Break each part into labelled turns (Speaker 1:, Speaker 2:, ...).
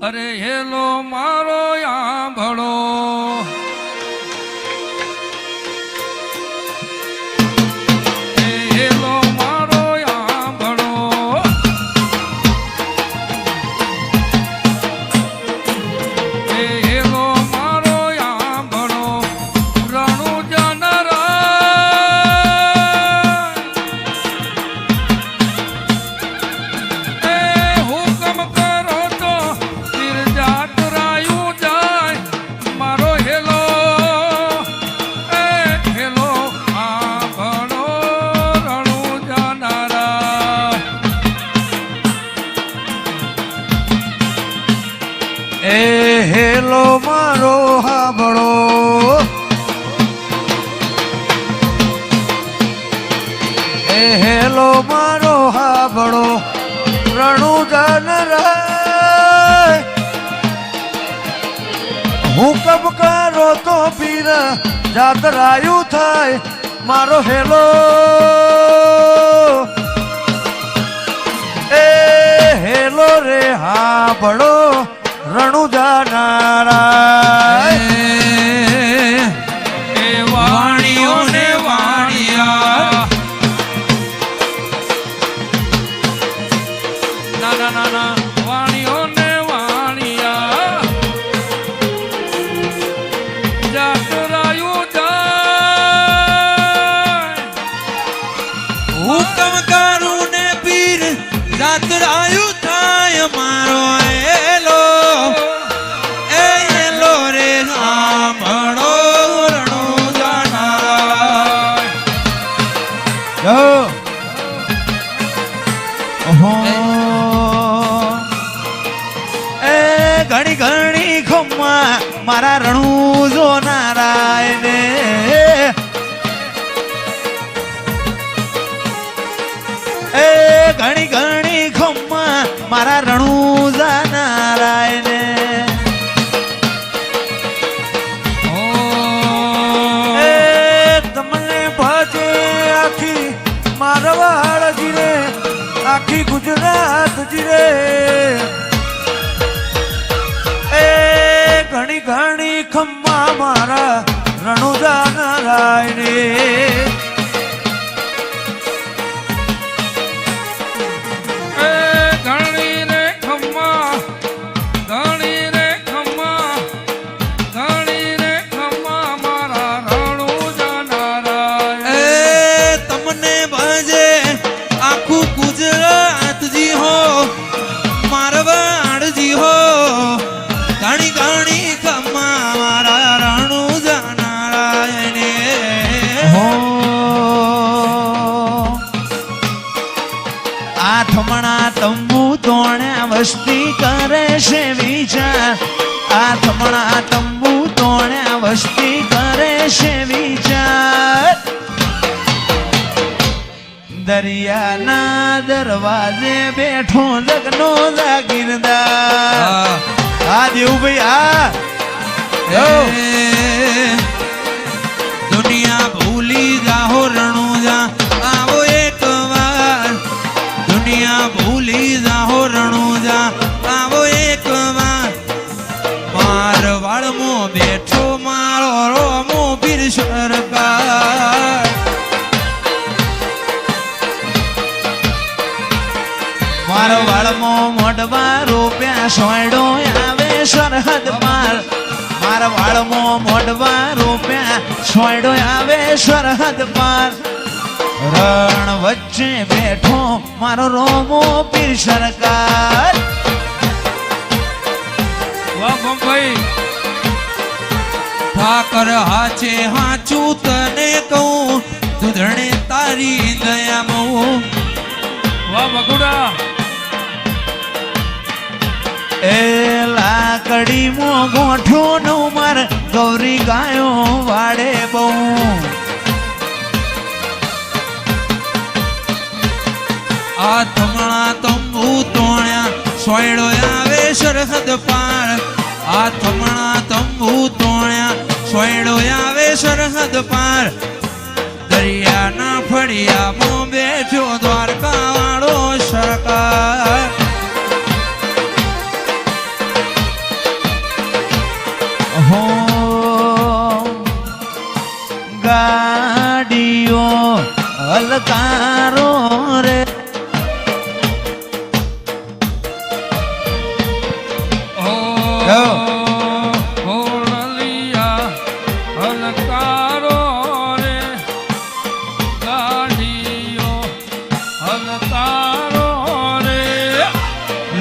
Speaker 1: અરે હેલો મારો આંભળો હેલો મારો આંભળો હેલો મારો આંભળો રણુ જનરા હુકમ કરો તો જાત રાયું જાય મારો હેલો હેલો આંભળો રણુ જનરા
Speaker 2: હેલો મારો હાંભળો હેલો મારો હાંભળો રણુ જનરા હુકમ કરો તો પીર જાતરાયું થાય મારો હેલો હેલો રે હાંભળો રણુ જનરા
Speaker 1: વાણીઓ ને વાણિયા નાના નાના વાણીઓ ને વાણિયા જાતરાયું જાય
Speaker 3: હુકમ કરું ને પીર જાતરાયું થાય મારો હેલો હેલો રે સાંભળો રણુ જનરા
Speaker 2: ઘણી ઘણી ખમ્મા મારા રણુ જો નારાયણે ઘણી ઘણી ખમ્મા મારા રણુ જા નારાયણે તમને ભજે આખી મારવાડ જીરે આખી ગુજરાત જીરે ઘણી ઘણી ખમ્મા મારા રણુ જા નારાયણે
Speaker 1: ઘણી રે ખમ્મા ઘણી રે ખમ્મા ઘણી રે ખમ્મા મારા રણુ જનરા
Speaker 3: તમને ભજે આખું ગુજરાતજી હો મારવાડજી હો ઘણી ઘણી ખમ્મા મારા રણુ જનરાયણે
Speaker 2: આથમણા તંબુ તોણ્યા વસ્તી કરે છે વિચાર આથમણા તંબુ તોણ્યા વસ્તી કરે છે વિચાર દરિયાના દરવાજે બેઠો જગનો જાગીરદાર આ દેવભાઈ
Speaker 3: દુનિયા ભૂલી જાહો રણુજા આવો એક વાર દુનિયા ભૂલી જાહો રણુજા આવો એક વાર મારવાડમાં બેઠો મારો રોમો પીર સરકાર
Speaker 2: મારો વાળમાં મોઢવા રૂપિયા સોયડો આવે સરહદ પાર મારા વાળમાં મોઢવા રૂપિયા સોયડો આવે સરહદ પાર રણ વચ્ચે બેઠો મારો રોમો પીર સરકાર
Speaker 1: વાહ ભાઈ
Speaker 3: ઠાકર હાચે હાચું તને કહું દુધણે તારી દયામાં
Speaker 1: વાહ બગુડા
Speaker 2: એ લાકડી મો ગોઠો નું માર ગૌરી ગાયો વાડે બહુ
Speaker 3: આ થમણા તંબુ તોણ્યા સોયડો આવે સરહદ પાર આ થમણા તંબુ તોણ્યા સોયડો આવે સરહદ પાર દરિયાના ફળિયામાં બેઠો દ્વારકા વાળો સરકાર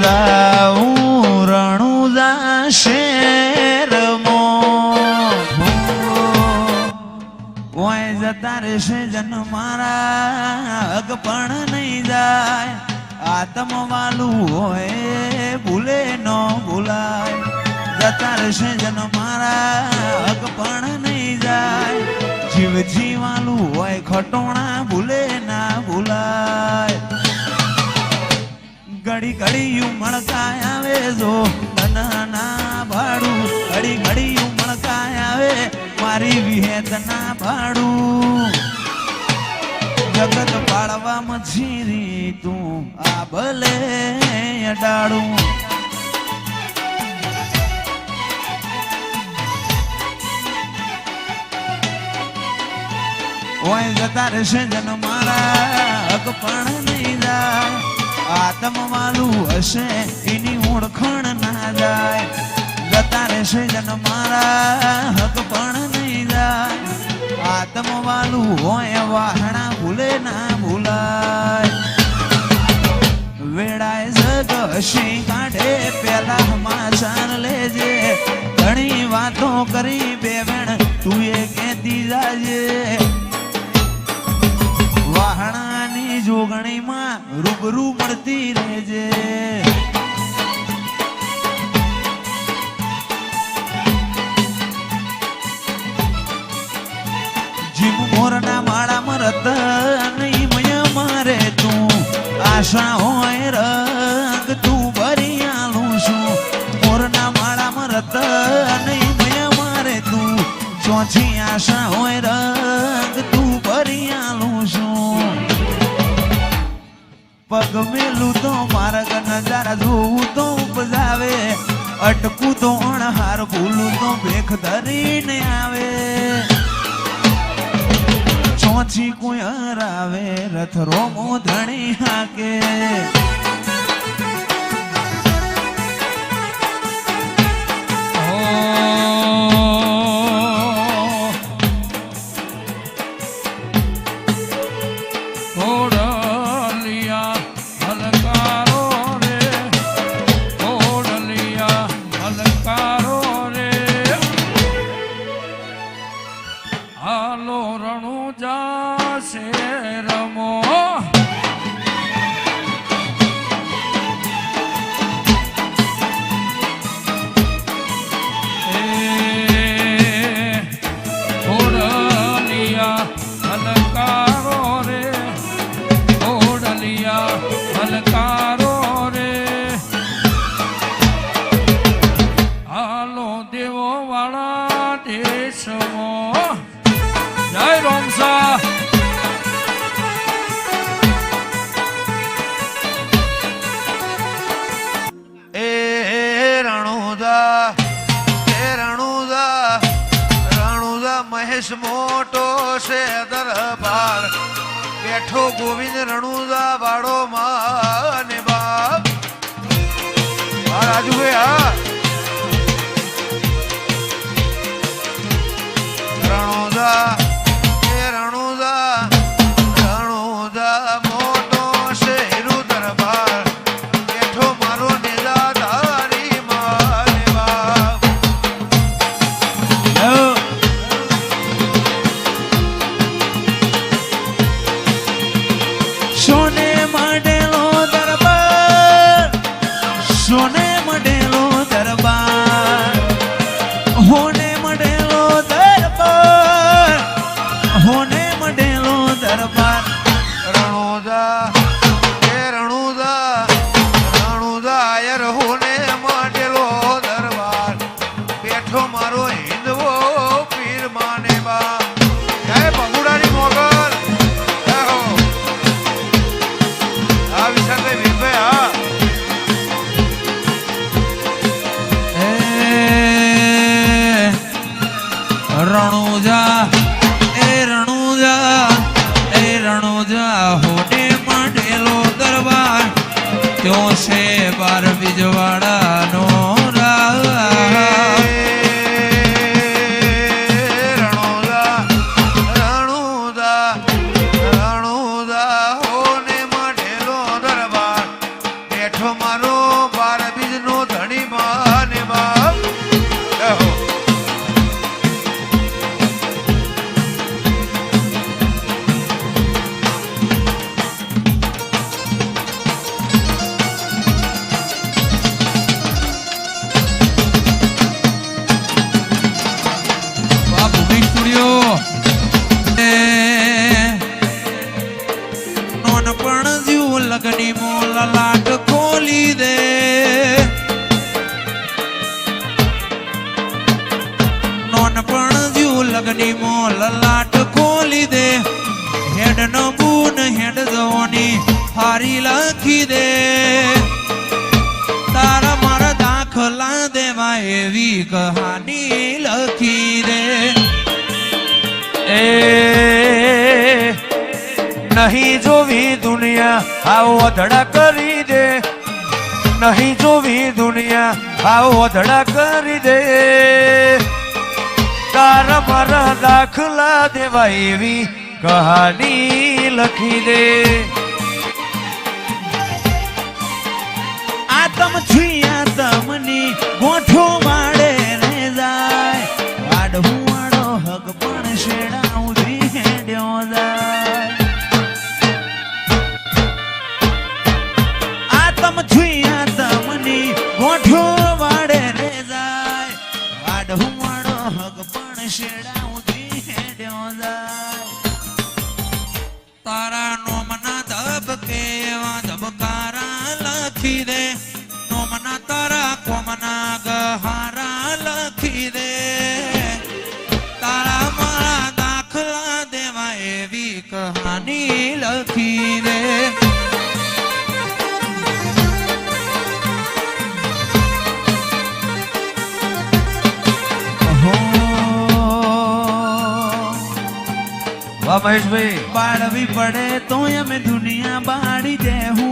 Speaker 2: જાઉં રણુજા શેરમાં ઓય જતા રહેશે જન મારા હક પણ નહીં જાય આત્મ વાલું હોય ભૂલે ન ભૂલાય જતા રહેશે જન મારા હક પણ નહીં જાય જીવ જીવાલું હોય ખટોણા ભૂલે ના ભૂલાય ઘડી ઘડી ઉમળકાય આવે જો તના ભાડું ઘડી ઘડી ઉમળકાય આવે મારી વિહેતના ભાડું જગત પાળવા મછીરી તું આ ભલે અડાડું ઓય જતા રહેશે જન મારા હક પણ નહીં જાય આત્મ વાલું હશે એની ઓળખણ ના જાય જતા રહેશે જન મારા હક પણ નહીં જાય આત્મ વાલું હોય વાહણા ભૂલે ના ભૂલાય વેળાએ જગ હસી કાઢે પેલા સમાચાર લેજે ઘણી વાતો કરી બેવેણ તું એ કેતી જાજે વાહણાની જોગણીમાં રૂબરૂ મળતી રહેજે જીમ મોરના માળામાં રતન મય મારે તું આશા હોય રંગ તું ભરી આલું છું મોરના માળામાં રતન મય મારે તું ચોથી આશા હોય રંગ તું ભરી આલું છું પગ મેલું તો માર્ગ નજારા જોવું તો ઉપજાવે અટકું તો અણહાર ભૂલું તો ભેખ ધરીને આવે ચોથી કોઈ હરાવે રથ રોમો ધણી હાકે
Speaker 1: હાલો રણુજા શેરમો ઓડલિયા હલકારો રે ઓડલિયા હલકારો રે હાલો દેવો વાળા દેશમાં જય રોમસા
Speaker 2: એ રણુજા રણુજા મહેશ મોટો છે દરબાર બેઠો ગોવિંદ રણુજા વાળો માને બાપ રાજુભાઈ હા રણુજા મોટો શેરુ દરબાર બેઠો મારો નિરાધારી માને બાપ સોને મડેલો દરબાર સોને મડેલો દરબાર હોને મડેલો દરબાર હોને મડેલો દરબાર રણુજા આયર હોને મડેલો દરબાર બેઠો મારો હિંદવો પીર માને બા જય બગુડાની મોગલ જય હો આ વિશાલભાઈ વીરભાઈ હા
Speaker 3: રણુજા હોને માંડેલો દરબાર ત્યો છે બાર બીજવાડાનો
Speaker 2: રણુજા હોને માંડેલો દરબાર બેઠો મારો
Speaker 3: એવી કહાની લખી રે
Speaker 1: એ નહીં જોવી દુનિયા આવો અધડા કરી દે નહીં જોવી દુનિયા આવો અધડા કરી દે તારા મારા દાખલા દેવા એવી કહાની લખી દે
Speaker 2: આતમ છુયા તમની ગોઠો વાળે રે જાય આડવું વાળો હક પણ શેડા ઉધી હેડ્યો જાય આતમ છુયા તમની ગોઠો વાળે રે જાય આડવું વાળો હક પણ શેડા ઉધી હેડ્યો જાય
Speaker 3: તારા નોમના ધબકે એવા ધબકારા લખી દે નોમના તારા કોમના ગહારા લખી દે તારા મારા દાખલા દેવા એવી કહાની લખી દે
Speaker 1: વાહ મહેશભાઈ
Speaker 2: બાળવી પડે તો અમે દુનિયા બાળી દેવું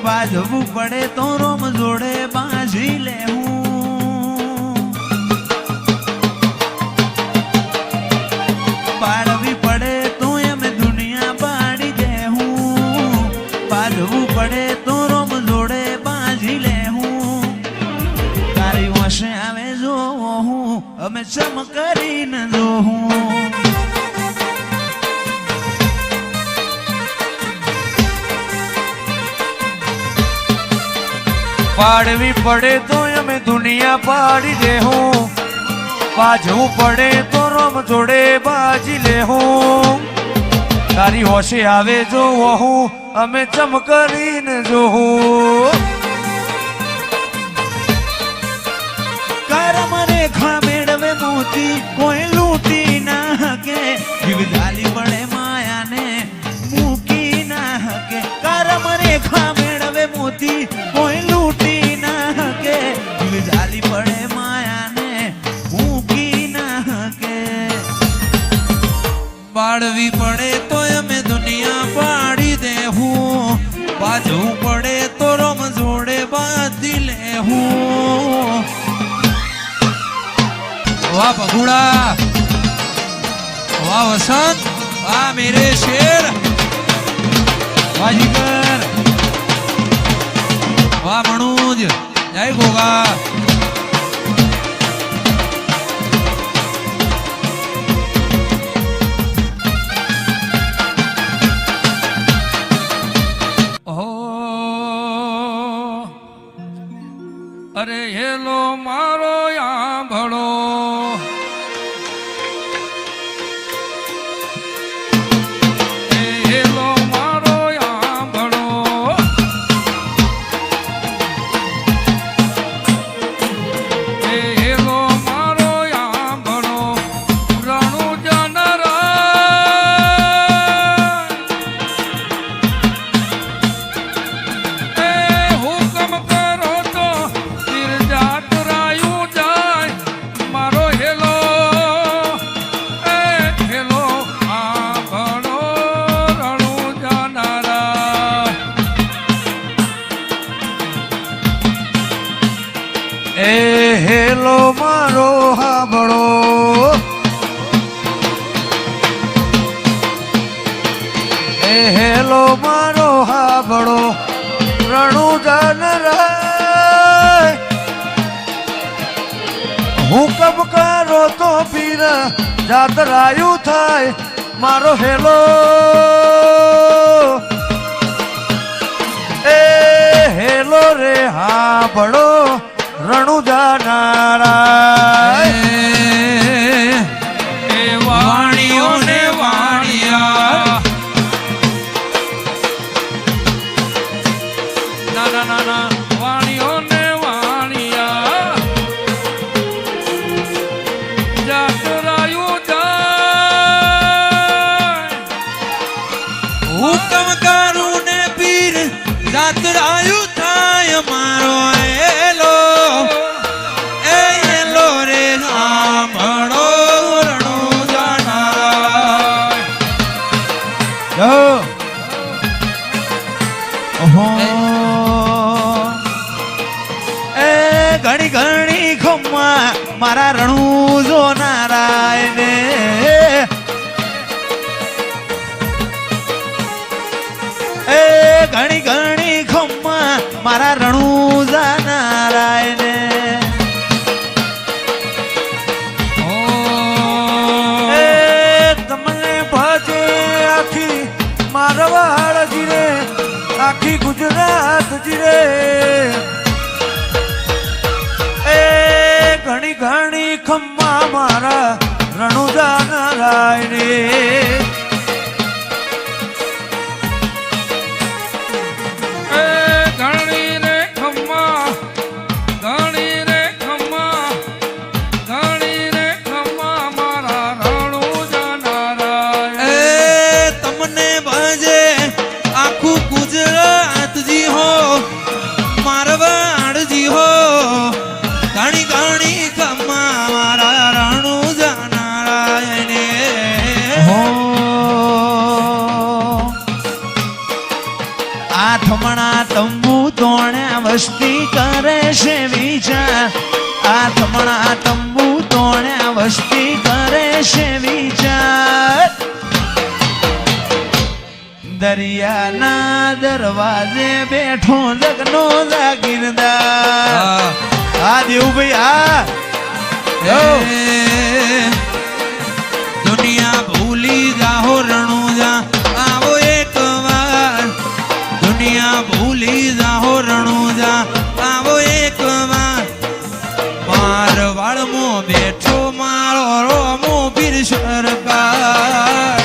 Speaker 2: બાજવું પડે તો રોમ જોડે બાજી લેવું બાળવી પડે તો અમે દુનિયા બાળી દેવું બાજવું પડે તો રોમ જોડે બાજી લેવું તારી વશે આવે જો હું અમે ચમ કરીને જોઉં
Speaker 1: પાડવી પડે તો અમે દુનિયા પાડી દેહું બાજવું પડે તો રોમ જોડે બાજી લેહું તારી હોશે આવે જો હું અમે ચમ કરીને જોઉં
Speaker 2: કરમ રેખા મેળવે મોતી કોઈ લૂંટી ના હકે જીવ ઝાલી પડે માયાને મૂકી ના હકે કરમ રેખા મેળવે મોતી કોઈ લૂંટી ના હકે જીવ ઝાલી પડે માયાને મૂકી ના હકે
Speaker 3: બાળવી પડે તો અમે દુનિયા પાડી દેવું બાજવું પડે તો રોમ જોડે બાંધી લેવું વાહ પગુડા વાહ વસંત વાહ મેરે શેર વાહ જીગર વાહ મણુજ જય ગોગા
Speaker 1: હો અરે હેલો મારો આંભળો હેલો મારો આંભળો હેલો મારો આંભળો રણુ જનરા હુકમ કરો તો તીરજાત રાયું જાય મારો હેલો હેલો આંભળો રણુ જનરા એ હેલો મારો હાંભળો એ હેલો મારો હાંભળો રણુ જનરાય હુકમ કરો તો પીર જાતરાયું થાય મારો હેલો એ હેલો રે હાંભળો રણુ જનરાય એ વાણીઓ ને વાણિયા ના ના ના વાણીઓ ને વાણિયા જાતરાયું જાય
Speaker 3: હુકમ કરું ને પીર જાત
Speaker 2: ઓહો એ ઘણી ઘણી ખમ્મા મારા રણુ જો નારાયણે એ ઘણી ઘણી ખમ્મા મારા રણુ જા નારાયણે
Speaker 1: એ તમને ભજે આખી મારવાડ જીરે આખી ગુજરાત જીરે એ ઘણી ઘણી ખમ્મા મારા રણુજા નારાયણે
Speaker 2: આથમણા તંબુ તોણ્યા વસ્તી કરે છે વિચાર આથમણા તંબુ તોણ્યા વસ્તી કરે છે વિચાર દરિયાના દરવાજે બેઠો જગનો જાગીરદાર આ દેવભાઈ
Speaker 3: દુનિયા ભૂલી જાહો રણુજા આવો એક વાર દુનિયા ભૂલી જાહો રણુજા આવો એક વાર મારવાડમો બેઠો મારો રોમો પીર સરકાર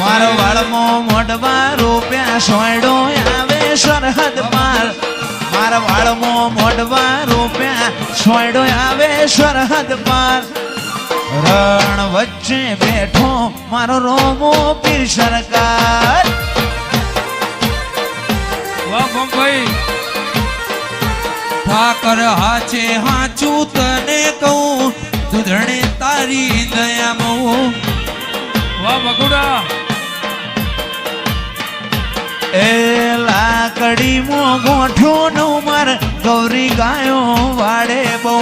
Speaker 2: મારો વાળમો મોઢવા રૂપિયા સોયડો આવે સરહદ પાર મારા વાળમો મોઢવા રૂપિયા સોયડો આવે સરહદ પાર રણ વચ્ચે બેઠો મારો રોમો પીર સરકાર
Speaker 3: વાહ ભાઈ ઠાકર હાચે હાચું તને કહું દુધણે તારી દયા મઉ વાહ બગુડા
Speaker 2: એ લાકડી મો ગોઠો નો માર ગૌરી ગાયો વાડે બહુ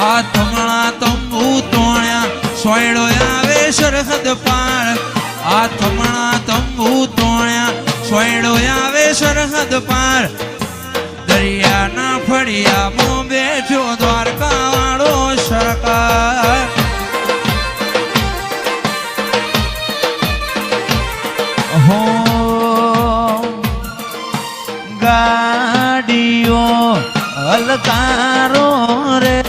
Speaker 3: આ થમણા તંબુ તોણ્યા સોયડો આવે સરહદ પાર આ થમણા તંબુ તોણ્યા સોયડો આવે સરહદ પાર દરિયાના ફળિયામાં બેઠો દ્વારકા વાળો સરકાર
Speaker 2: હો ગાડીઓ હલકારો રે